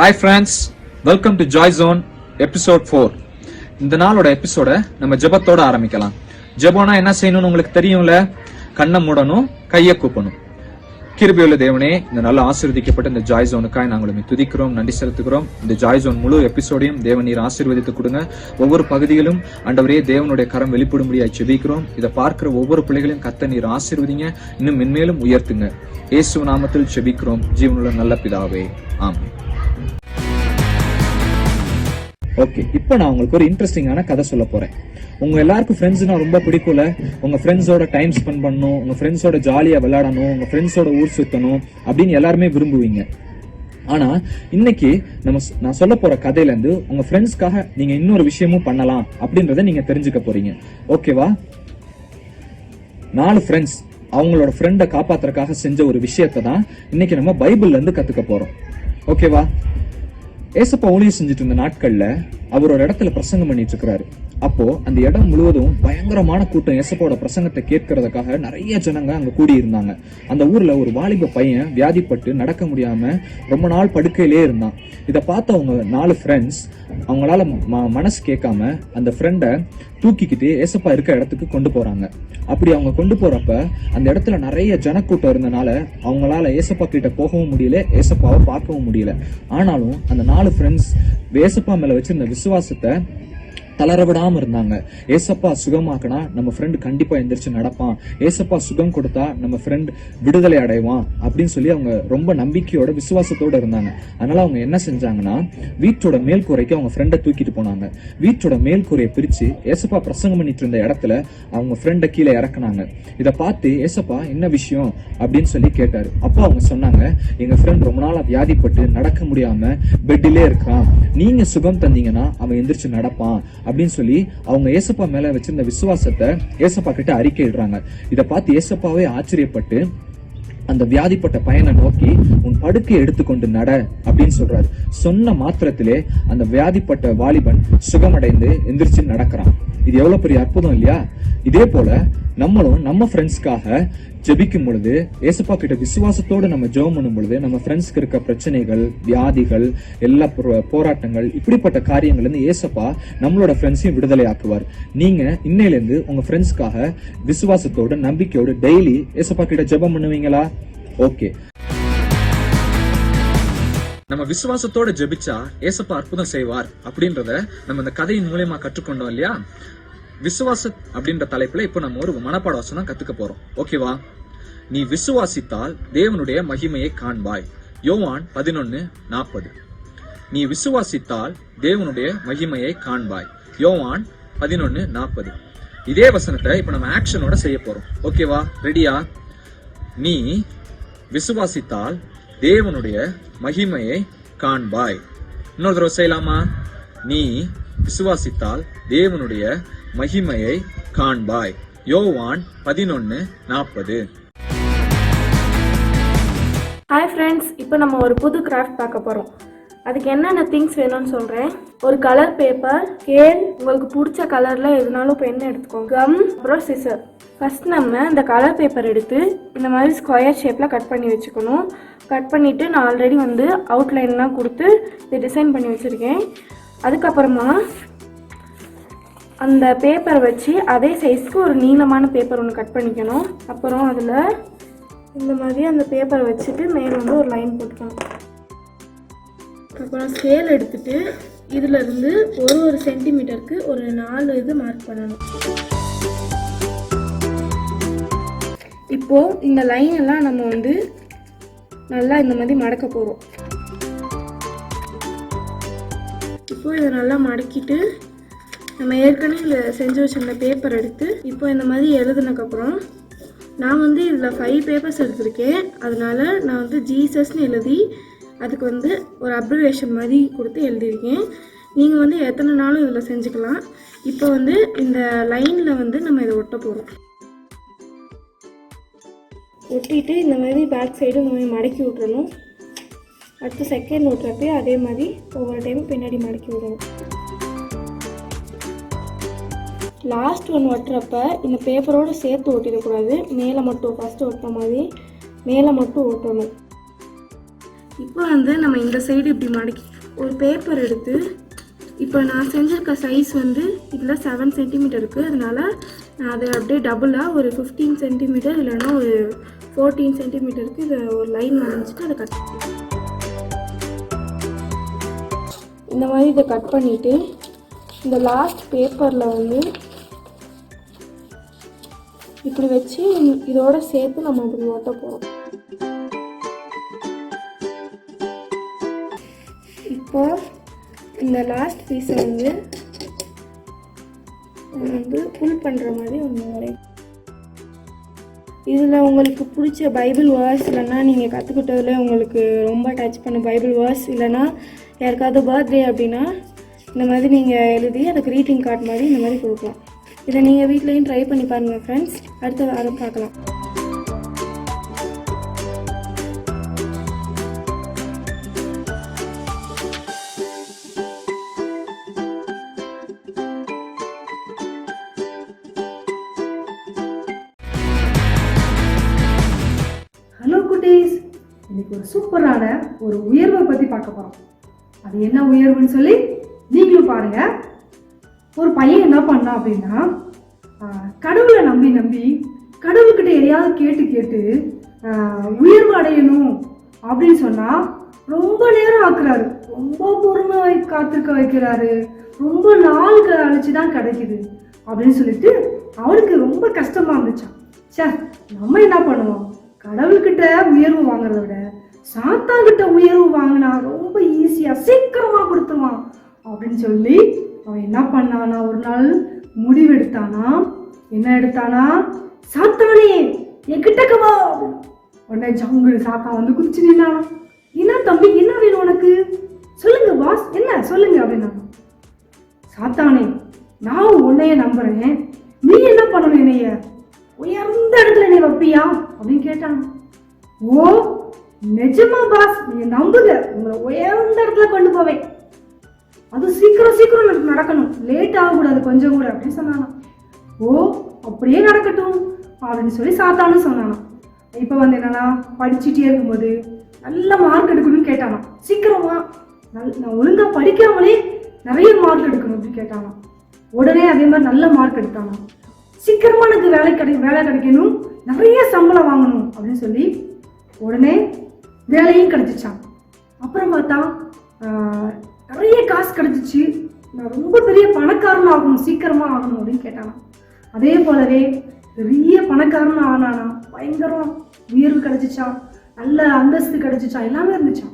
Hi friends, welcome to joy zone episode 4. இந்த நாளோட எபிசோட நம்ம ஜெபத்தோட ஆரம்பிக்கலாம். ஜெபம்னா என்ன செய்யணும்னு உங்களுக்கு தெரியும்ல. கண்ணை மூடணும், கையை கூப்பணும். கிருபையுள்ள தேவனே, இந்த நல்ல ஆசீர்வதிக்கப்பட்ட இந்த ஜாய் ஜோனுக்காய் நாங்களும் துதிக்கிறோம், நன்றி செலுத்துகிறோம். இந்த ஜாய் ஜோன் முழு எபிசோடையும் தேவன் நீர் ஆசீர்வதித்து கொடுங்க. ஒவ்வொரு பகுதிகளும் ஆண்டவரே தேவனுடைய கரம் வெளிப்படும்படியாய் ஜெபிக்கிறோம். இதை பார்க்கிற ஒவ்வொரு பிள்ளைகளையும் கர்த்தர் நீர் ஆசீர்வதிங்க, இன்னும் மென்மேலும் உயர்த்துங்க. இயேசு நாமத்தில் ஜெபிக்கிறோம் ஜீவனுள்ள நல்ல பிதாவே, ஆமென். ஓகே, இப்போ நான் உங்களுக்கு ஒரு இன்ட்ரெஸ்டிங்கான கதை சொல்ல போறேன். உங்க எல்லாருக்கும் ஃப்ரெண்ட்ஸ்னா ரொம்ப பிடிக்கும்ல. உங்க ஃப்ரெண்ட்ஸோட டைம் ஸ்பெண்ட் பண்ணணும், உங்க ஃப்ரெண்ட்ஸோட ஜாலியா விளையாடணும், உங்க ஃப்ரெண்ட்ஸோட ஊர் சுத்தணும் அப்படின்னு எல்லாருமே விரும்புவீங்க. ஆனா இன்னைக்கு நான் சொல்ல போற கதையில இருந்து உங்க ஃப்ரெண்ட்ஸ்க்காக நீங்க இன்னொரு விஷயமும் பண்ணலாம் அப்படின்றத நீங்க தெரிஞ்சுக்க போறீங்க. ஓகேவா? 4 ஃப்ரெண்ட்ஸ் அவங்களோட ஃப்ரெண்டை காப்பாத்துறதுக்காக செஞ்ச ஒரு விஷயத்தை தான் இன்னைக்கு நம்ம பைபிள்ல இருந்து கத்துக்க போறோம். ஓகேவா? ஏசப்பா ஊழியம் செஞ்சுட்டு இருந்த நாட்கள்ல அவர் ஒரு இடத்துல பிரசங்கம் பண்ணிட்டு இருக்கிறாரு. அப்போ அந்த இடம் முழுவதும் பயங்கரமான கூட்டம் ஏசப்பாவோட பிரசங்கத்தை கேட்கறதுக்காக நிறைய ஜனங்க அங்க கூடி இருந்தாங்க. அந்த ஊர்ல ஒரு வாலிப பையன் வியாதிப்பட்டு நடக்க முடியாம ரொம்ப நாள் படுக்கையிலே இருந்தான். இதை பார்த்த அவங்க 4 ஃப்ரெண்ட்ஸ் அவங்களால மனசு கேட்காம அந்த ஃப்ரெண்டை தூக்கிக்கிட்டு ஏசப்பா இருக்க இடத்துக்கு கொண்டு போறாங்க. அப்படி அவங்க கொண்டு போறப்ப அந்த இடத்துல நிறைய ஜனக்கூட்டம் இருந்தனால அவங்களால ஏசப்பா கிட்ட போகவும் முடியல, ஏசப்பாவை பார்க்கவும் முடியல. ஆனாலும் அந்த 4 ஃப்ரெண்ட்ஸ் ஏசப்பா மேல வச்சிருந்த விசுவாசத்தை தளர விடாம இருந்தாங்க. ஏசப்பா சுகமாக்கினா நம்ம ஃப்ரெண்ட் கண்டிப்பா எந்திரிச்சு நடப்பான், ஏசப்பா சுகம் கொடுத்தா நம்ம ஃப்ரெண்ட் விடுதலை அடைவான் அப்படின்னு சொல்லி அவங்க ரொம்ப நம்பிக்கையோட விசுவாசத்தோட இருந்தாங்க. அதனால அவங்க என்ன செஞ்சாங்கன்னா, வீட்டோட மேல்கூரைக்கு அவங்க ஃப்ரெண்டை தூக்கிட்டு போனாங்க. வீட்டோட மேல்கூரையை பிரிச்சு ஏசப்பா பிரசங்கம் பண்ணிட்டு இருந்த இடத்துல அவங்க ஃப்ரெண்டை கீழே இறக்குனாங்க. இதை பார்த்து ஏசப்பா என்ன விஷயம் அப்படின்னு சொல்லி கேட்டாரு. அப்போ அவங்க சொன்னாங்க, எங்க ஃப்ரெண்ட் ரொம்ப நாளா வியாதிப்பட்டு நடக்க முடியாம பெட்டிலே இருக்கான், நீங்க சுகம் தந்தீங்கன்னா அவன் எந்திரிச்சு நடப்பான் அப்படின்னு சொல்லி அவங்க ஏசப்பா மேல வச்சிருந்த விசுவாசத்தை ஏசப்பா கிட்ட அறிக்கையிடுறாங்க. இதை பார்த்து ஏசப்பாவே ஆச்சரியப்பட்டு அந்த வியாதிப்பட்ட பையனை நோக்கி உன் படுக்கையை எடுத்துக்கொண்டு நட அப்படின்னு சொல்றாரு. சொன்ன மாத்திரத்திலே அந்த வியாதிப்பட்ட வாலிபன் சுகமடைந்து எந்திரிச்சு நடக்கிறான். இது எவ்வளவு பெரிய அற்புதம் இல்லையா? இதே போல நம்மளும் நம்ம ஃப்ரெண்ட்ஸ்க்காக ஜெபிக்கும் பொழுது, ஏசப்பா கிட்ட விசுவாசத்தோடு நம்ம ஜெபம் பண்ணும் பொழுது, நம்ம ஃப்ரெண்ட்ஸ்க்கு இருக்க பிரச்சனைகள், வியாதிகள், எல்லா போராட்டங்கள், இப்படிப்பட்ட காரியங்கள்ல இருந்து ஏசப்பா நம்மளோட ஃப்ரெண்ட்ஸையும் விடுதலை ஆக்குவார். நீங்க இன்னையில இருந்து உங்க ஃப்ரெண்ட்ஸ்க்காக விசுவாசத்தோட நம்பிக்கையோடு டெய்லி ஏசப்பா கிட்ட ஜெபம் பண்ணுவீங்களா? ஓகே, நம்ம விசுவாசத்தோட ஜெபிச்சா ஏசப்பா அற்புதம் செய்வார் அப்படின்றத நம்ம இந்த கதையின் மூலமா கற்றுக்கொண்டோம் இல்லையா? விசுவாச அப்படின்ற தலைப்புல இப்போ நம்ம ஒரு மனப்பாட வசனம் கத்துக்க போறோம். ஓகேவா? நீ விசுவாசித்தால் தேவனுடைய மகிமையை காண்பாய். யோவான் 11:40. நீ விசுவாசித்தால் தேவனுடைய மகிமையை காண்பாய். யோவான் 11:40. இதே வசனத்தை இப்ப நம்ம ஆக்ஷனோட செய்ய போறோம். ஓகேவா? ரெடியா? நீ விசுவாசித்தால் தேவனுடைய மகிமையை காண்பாய். இன்னொரு தடவை செய்யலாமா? நீ விசுவாசித்தால் தேவனுடைய மகிமையை காண்பாய். யோவான் 11:40. ஹாய் ஃப்ரெண்ட்ஸ், இப்போ நம்ம ஒரு புது கிராஃப்ட் பார்க்க போகிறோம். அதுக்கு என்னென்ன திங்ஸ் வேணும்னு சொல்கிறேன். ஒரு கலர் பேப்பர், ஸ்கேல், உங்களுக்கு பிடிச்ச கலரில் எதுனாலும் பென் எடுத்துக்கோங்க, கம், அப்புறம் சிசர். ஃபஸ்ட் நம்ம இந்த கலர் பேப்பர் எடுத்து இந்த மாதிரி ஸ்கொயர் ஷேப்பில் கட் பண்ணி வச்சுக்கணும். கட் பண்ணிவிட்டு நான் ஆல்ரெடி அவுட்லைன்லாம் கொடுத்து இதை டிசைன் பண்ணி வச்சுருக்கேன். அதுக்கப்புறமா அந்த பேப்பரை வச்சு அதே சைஸ்க்கு ஒரு நீளமான பேப்பர் ஒன்று கட் பண்ணிக்கணும். அப்புறம் அதில் இந்த மாதிரி அந்த பேப்பரை வச்சுட்டு மேலே ஒரு லைன் போட்டுக்கணும். அப்புறம் ஸ்கேல் எடுத்துட்டு இதிலிருந்து ஒரு சென்டிமீட்டருக்கு ஒரு 4 இது மார்க் பண்ணணும். இப்போது இந்த லைன் எல்லாம் நம்ம நல்லா இந்த மாதிரி மடக்க போகிறோம். இப்போ இதை நல்லா மடக்கிட்டு நம்ம ஏற்கனவே இதில் செஞ்சு வச்சுருந்த பேப்பர் எடுத்து இப்போ இந்த மாதிரி எழுதுனதுக்கப்புறம் நான் இதில் 5 பேப்பர்ஸ் எடுத்திருக்கேன். அதனால நான் ஜீசஸ்ன்னு எழுதி அதுக்கு ஒரு அப்ரிவேஷன் மாதிரி கொடுத்து எழுதியிருக்கேன். நீங்கள் எத்தனை நாளும் இதில் செஞ்சுக்கலாம். இப்போ இந்த லைனில் நம்ம இதை ஒட்ட போகிறோம். ஒட்டிட்டு இந்த மாதிரி பேக் சைடு இந்த மாதிரி மடக்கி விட்றணும். அடுத்து செகண்ட் ஒட்டுறப்பே அதே மாதிரி ஒவ்வொரு டைமும் பின்னாடி மடக்கி விடணும். லாஸ்ட் ஒன் ஒட்டுறப்ப இந்த பேப்பரோடு சேர்த்து ஒட்டிடக்கூடாது, மேலே மட்டும் ஃபஸ்ட்டு ஒட்டுற மாதிரி மேலே மட்டும் ஒட்டணும். இப்போ நம்ம இந்த சைடு இப்படி மடக்கி ஒரு பேப்பர் எடுத்து, இப்போ நான் செஞ்சுருக்க சைஸ் வந்து இதில் 7 சென்டிமீட்டர் இருக்குது. அதனால் நான் அதை அப்படியே டபுளாக ஒரு 15 சென்டிமீட்டர் இல்லைன்னா ஒரு 14 சென்டிமீட்டருக்கு இதை ஒரு லைன் வரைஞ்சிட்டு அதை கட் இந்த மாதிரி இதை கட் பண்ணிவிட்டு இந்த லாஸ்ட் பேப்பரில் வந்து இப்படி வச்சு இதோட சேர்த்து நம்ம இப்படி ஒட்ட போகிறோம். இப்போ இந்த லாஸ்ட் பீஸை வந்து ஃபுல் பண்ணுற மாதிரி ஒன்று வரையும். இதில் உங்களுக்கு பிடிச்ச பைபிள் வேர்ஸ் இல்லைன்னா நீங்கள் கற்றுக்கிட்டதில் உங்களுக்கு ரொம்ப டச் பண்ண பைபிள் வேர்ஸ் இல்லைன்னா யாருக்காவது பர்த்டே அப்படின்னா இந்த மாதிரி நீங்கள் எழுதி அதை க்ரீட்டிங் கார்டு மாதிரி இந்த மாதிரி கொடுக்கலாம். இதை நீங்கள் வீட்லேயும் ட்ரை பண்ணி பாருங்கள் ஃப்ரெண்ட்ஸ். அடுத்த வாரம் பார்க்கலாம். ஹலோ குட்டீஸ், இன்னைக்கு ஒரு சூப்பரான ஒரு உயர்வை பற்றி பார்க்க போகிறோம். அது என்ன உயர்வுன்னு சொல்லி நீங்களும் பாருங்க. ஒரு பையன் என்ன பண்ணான் அப்படின்னா, கடவுளை நம்பி நம்பி கடவுள்கிட்ட எதையாவது கேட்டு கேட்டு உயர்வு அடையணும் அப்படின்னு சொன்னால் ரொம்ப நேரம் ஆக்குறாரு, ரொம்ப பொறுமை காத்திருக்க வைக்கிறாரு, ரொம்ப நாள் கழிச்சு தான் கிடைக்குது அப்படின்னு சொல்லிட்டு அவனுக்கு ரொம்ப கஷ்டமா இருந்துச்சான். சே, நம்ம என்ன பண்ணுவோம், கடவுள்கிட்ட உயர்வு வாங்குறத விட சாத்தான்கிட்ட உயர்வு வாங்கினா ரொம்ப ஈஸியா சீக்கிரமா கொடுத்துருவான் அப்படின்னு சொல்லி அவன் என்ன பண்ணானா, ஒரு நாள் முடிவெடுத்தானா. என்ன எடுத்தானா, சாத்தானே என்கிட்டக்கு வா. உடனே ஜங்குடு சாத்தான் வந்து குதிச்சு நின்னானா. என்ன தம்பி, என்ன வேணும் உனக்கு, சொல்லுங்க பாஸ், என்ன சொல்லுங்க அப்படின்னா. சாத்தானே, நான் உன்னைய நம்புறேன், நீ என்ன பண்ணணும், என்னைய உயர்ந்த இடத்துல நீ வைப்பியா அப்படின்னு கேட்டாங்க. ஓ நிஜமா பாஸ், நீங்க நம்புங்க, உங்களை உயர்ந்த இடத்துல கொண்டு போவேன், அது சீக்கிரம் சீக்கிரம் நடக்கணும், லேட் ஆகக்கூடாது கொஞ்சம் கூட அப்படின்னு சொன்னானா. ஓ அப்படியே நடக்கட்டும் அப்படின்னு சொல்லி சாத்தானு சொன்னானா. இப்போ வந்து என்னன்னா, படிச்சுட்டே இருக்கும்போது நல்ல மார்க் எடுக்கணும்னு கேட்டானா. சீக்கிரமா நான் ஒழுங்கா படிக்காமலே நிறைய மார்க் எடுக்கணும் அப்படின்னு கேட்டானா. உடனே அதே மாதிரி நல்ல மார்க் எடுத்தானா. சீக்கிரமா எனக்கு வேலை கிடைக்கணும், நிறைய சம்பளம் வாங்கணும் அப்படின்னு சொல்லி உடனே வேலையும் கிடைச்சிச்சான். அப்புறம் பார்த்தா நிறைய காசு கிடைச்சிச்சு, நான் ரொம்ப பெரிய பணக்காரன் ஆகணும், சீக்கிரமா ஆகணும் அப்படின்னு கேட்டானா. அதே போலவே பெரிய பணக்காரன் ஆனானா, பயங்கரம் உயர்வு கிடைச்சிச்சான், நல்ல அந்தஸ்து கிடைச்சிச்சான், எல்லாமே இருந்துச்சான்.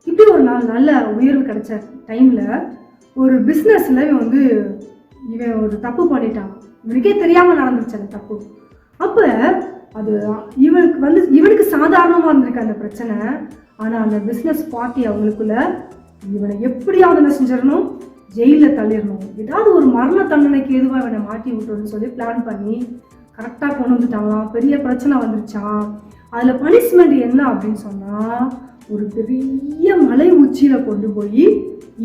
இப்படி ஒரு நாள் நல்ல உயர்வு கிடைச்ச டைம்ல ஒரு பிஸ்னஸ்ல இவன் ஒரு தப்பு பண்ணிட்டான். இவனுக்கே தெரியாம நடந்துச்சு அந்த தப்பு. அப்ப அது இவனுக்கு சாதாரணமா இருந்திருக்கு அந்த பிரச்சனை. ஆனா அந்த பிசினஸ் பார்ட்டி அவங்களுக்குள்ள இவனை எப்படியாவது என்ன செஞ்சிடணும், ஜெயில தள்ளிடணும், ஏதாவது ஒரு மரண தண்டனைக்கு எதுவா இவனை மாட்டி விட்டுறணும்னு சொல்லி பிளான் பண்ணி கரெக்டா கொண்டு வந்துட்டாங்களாம். பெரிய பிரச்சனை வந்துருச்சான். அதுல பனிஷ்மெண்ட் என்ன அப்படின்னு சொன்னா, ஒரு பெரிய மலை உச்சியில கொண்டு போய்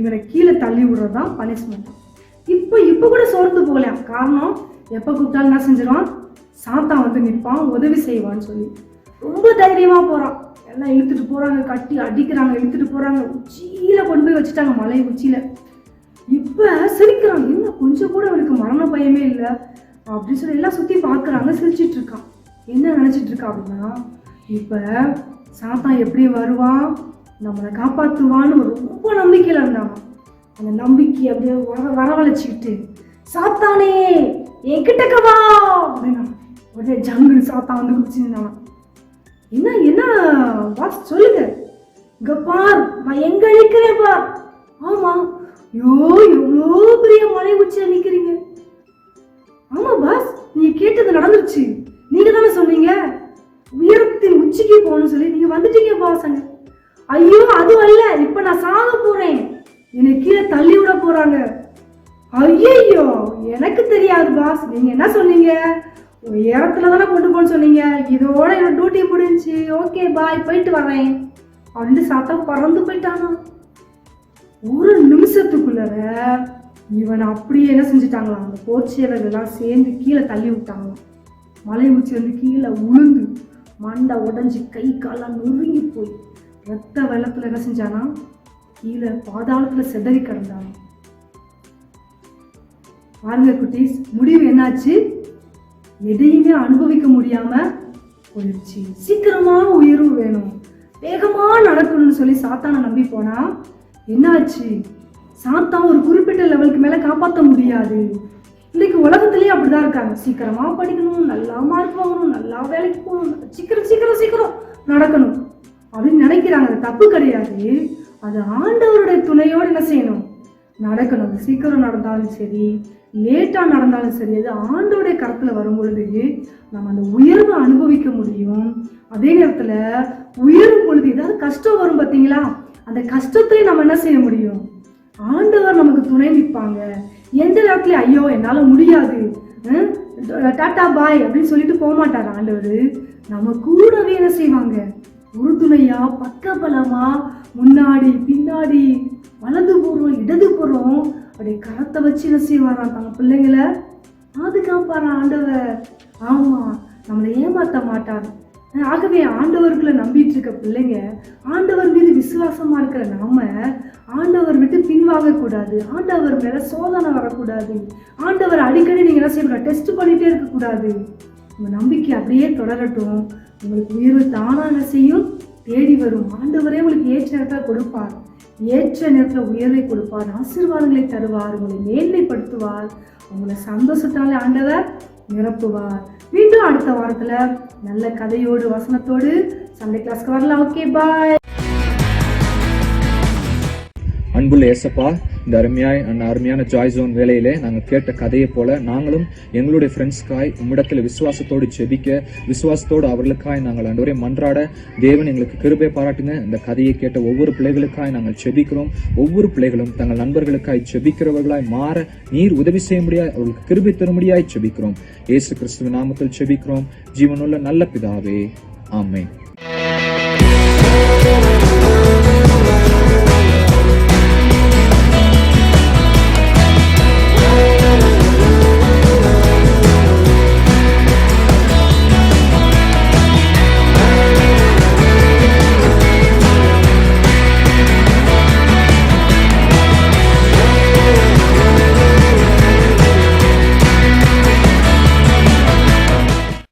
இவனை கீழே தள்ளி விடுறதுதான் பனிஷ்மெண்ட். இப்ப கூட சோர்ந்து போகலாம். காரணம், எப்ப கூப்பிட்டாலும் என்ன செஞ்சிருவான், சாத்தான் வந்து நிற்பான், உதவி செய்வான்னு சொல்லி ரொம்ப தைரியமா போறான். எல்லாம் இழுத்துட்டு போறாங்க, கட்டி அடிக்கிறாங்க, இழுத்துட்டு போறாங்க, உச்சியில கொண்டு போய் வச்சுட்டாங்க, மலை உச்சியில. இப்ப சிரிக்கிறான், என்ன கொஞ்சம் கூட அவனுக்கு மரண பயமே இல்லை அப்படின்னு சொல்லி எல்லாம் சுத்தி பாக்குறாங்க, சிரிச்சிட்டு இருக்கான். என்ன நினைச்சிட்டு இருக்கா அப்படின்னா, இப்ப சாத்தான் எப்படி வருவான், நம்மளை காப்பாத்துவான்னு ரொம்ப நம்பிக்கையில இருந்தாங்க. அந்த நம்பிக்கை அப்படியே வரவழைச்சிக்கிட்டு, சாத்தானே என்கிட்டக்க வா அப்படின்னா உடனே ஜங்குன்னு சாத்தான் வந்து குடிச்சுருந்தானா. என்ன என்ன பாஸ் சொல்லுங்க, இங்க பார், நான் எங்க நிக்கிறேன் பார். ஆமா, எவ்வளோ பெரிய மலை உச்சியில நிக்கிறீங்க. ஆமா பாஸ், நீங்க கேட்டது நடந்துருச்சு, நீங்க தானே சொன்னீங்க உயரத்தின் உச்சிக்கு போகணும்னு சொல்லி, நீங்க வந்துட்டீங்க பாஸ். ஐயோ அது அல்ல, இப்ப நான் சாக போறேன், என்னை கீழே தள்ளி விட போறாங்க. ஐயோ எனக்கு தெரியாது பாஸ், நீங்க என்ன சொன்னீங்க, உயரத்துல தானே கொண்டு போன்னு சொன்னீங்க, இதோட என்னோட டியூட்டி முடிஞ்சு, ஓகே பாய், போயிட்டு வரேன் அப்படின்னு சாத்தா பறந்து போயிட்டானா. ஒரு நிமிஷத்துக்குள்ளர இவனை அப்படியே என்ன செஞ்சுட்டாங்களாம், அந்த போர்ச்சியவர்கள்லாம் சேர்ந்து கீழே தள்ளி விட்டாங்களாம். மலை உச்சி வந்து கீழே உளுந்து மண்டை உடஞ்சி கை காலாம் நொறுங்கி போய் ரத்த வெள்ளத்துல என்ன செஞ்சானா கீழே பாதாளத்துல சிதறி கிடந்தான். பாருங்க குட்டீஸ், முடிவு என்னாச்சு? எதையுமே அனுபவிக்க முடியாம போயிடுச்சு. சீக்கிரமா உயர்வு வேணும், வேகமா நடக்கணும்னு சொல்லி சாத்தானை நம்பி போனா என்னாச்சு? சாத்தான் ஒரு குறிப்பிட்ட லெவலுக்கு மேல காப்பாற்ற முடியாது. இன்னைக்கு உலகத்திலேயே அப்படிதான் இருக்காங்க. சீக்கிரமா படிக்கணும், நல்லா மார்க் வாங்கணும், நல்லா வேலைக்கு போகணும், சீக்கிரம் சீக்கிரம் சீக்கிரம் நடக்கணும் அப்படின்னு நினைக்கிறாங்க. அது தப்பு கிடையாது. அது ஆண்டவருடைய துணையோடு என்ன செய்யணும்? நடக்கணும். அது சீக்கிரம் நடந்தாலும் சரி, லேட்டா நடந்தாலும் சரி, அது ஆண்டவருடைய கருத்துல வரும் பொழுது நம்ம அந்த உயர்வை அனுபவிக்க முடியும். அதே நேரத்துல உயரும் பொழுது ஏதாவது கஷ்டம் வரும் பார்த்தீங்களா, அந்த கஷ்டத்தையும் நம்ம என்ன செய்ய முடியும்? ஆண்டவர் நமக்கு துணை நிற்பாங்க. எந்த நேரத்துல ஐயோ என்னால முடியாது, டாட்டா பாய் அப்படின்னு சொல்லிட்டு போக மாட்டார் ஆண்டவர். நம்ம கூடவே என்ன செய்வாங்க? உறுதுணையா, பக்கபலமா, முன்னாடி பின்னாடி, வலது புறம் இடது புறம் அப்படியே கரத்தை வச்சு என்ன செய்வாராம்? தங்க பிள்ளைங்களை பாதுகாப்பாரா ஆண்டவர். ஆமா, நம்மளை ஏமாத்த மாட்டார். ஆகவே ஆண்டவர்களை நம்பிட்டு இருக்க பிள்ளைங்க, ஆண்டவர் மீது விசுவாசமா இருக்கிற நாம ஆண்டவர் விட்டு பின்வாங்க கூடாது. ஆண்டவர் மேல சோதனை வரக்கூடாது. ஆண்டவர் அடிக்கடி நீங்க என்ன செய்யக்கூடாது? டெஸ்ட் பண்ணிட்டே இருக்க கூடாது. உங்க நம்பிக்கை அப்படியே தொடரட்டும். உங்களுக்கு உயர்வு தானா என்ன செய்யும்? தேடி வரும். ஆண்டவரே உங்களுக்கு ஏற்ற நேரத்தில் கொடுப்பார். ஏற்ற நேரத்தில் உயர்வை கொடுப்பார், ஆசீர்வாதங்களை தருவார், உங்களை மேன்மைப்படுத்துவார், உங்களை சந்தோஷத்தால ஆண்டவர் நிரப்புவார். மீண்டும் அடுத்த வாரத்துல நல்ல கதையோடு வசனத்தோடு சண்டே கிளாஸ்க்கு வரலாம். ஓகே, பாய். அன்புள்ள ஏசப்பா, இந்த அருமையான ஜாய் ஜோன் வேலையிலே நாங்கள் கேட்ட கதையை போல நாங்களும் எங்களுடைய ஃப்ரெண்ட்ஸ்க்காய் உம்மிடத்தில் விசுவாசத்தோடு ஜெபிக்க, விசுவாசத்தோடு அவர்களுக்காய் நாங்கள் ஆண்டவரே மன்றாட தேவன் எங்களுக்கு கிருபை பாராட்டுங்க. இந்த கதையை கேட்ட ஒவ்வொரு பிள்ளைகளுக்காய் நாங்கள் ஜெபிக்கிறோம். ஒவ்வொரு பிள்ளைகளும் தங்கள் நண்பர்களுக்காய் ஜெபிக்கிறவர்களாய் மாற நீர் உதவி செய்ய முடியாது, அவர்களுக்கு கிருபை தரும்படியாய் ஜெபிக்கிறோம். இயேசு கிறிஸ்துவின் நாமத்தில் ஜெபிக்கிறோம், ஜீவனுள்ள நல்ல பிதாவே, ஆமென்.